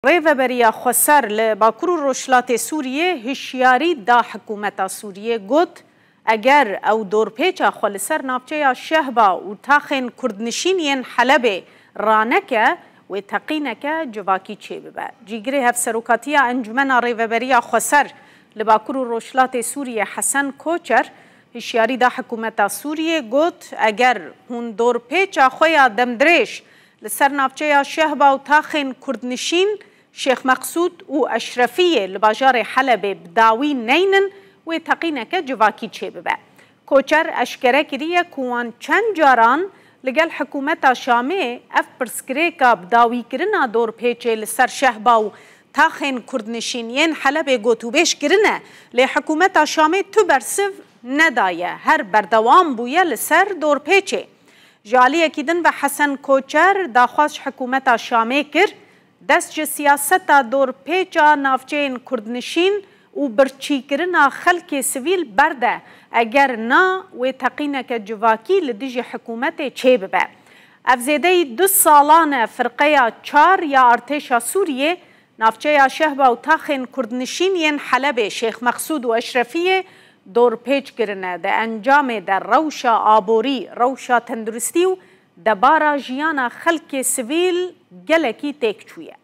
ریوبریا خسر لباکور روشلات سوریه هشیاری دا حکومت سوریه گوت اگر او دورپیچا خالصر نافچه شهبا و تاخن کردنشینین حلب رانکه و تقینکه جواکی چه ببه. جیگره هف سروکاتیا انجمن ریوبریا خسر لباکور روشلات سوریه حسن کوچر هشیاری دا حکومت سوریه گوت اگر هون دورپیچا خویا دمدرش لسر نافچه شهبا و تاخن کردنشین شیخ مقصود و اشرفیه لباجار حلب بداوی نینن و تقینک جواکی چه ببه. کوچر اشکره کریه کوان چند جاران لگل حکومت شامه اف پرسکره که بداوی کرنا دور پیچه لسر شهبا و تاخن کردنشینین حلب گوتوبش کرنه لی حکومت شامه تو برسف ندایه هر بردوام بویه لسر دور پیچه. جالیه کیدن و حسن کوچر داخواست حکومت شامه کر دست سیاست دور پیچا نافچین کردنشین و برچی کرنا خلک سویل برده اگر نا و تقینک جواکی لدیج حکومت چه ببه. افزیده 2 سالان فرقه 4 یا ارتشا سوریه نافچه شهبا و تاخن کردنشین ین حلب شیخ مقصود و اشرفیه دور پیچ کرنه ده انجام در روشا آبوری روشا تندرستی و دبارا جیانا خلک سویل گلکی تک چویه.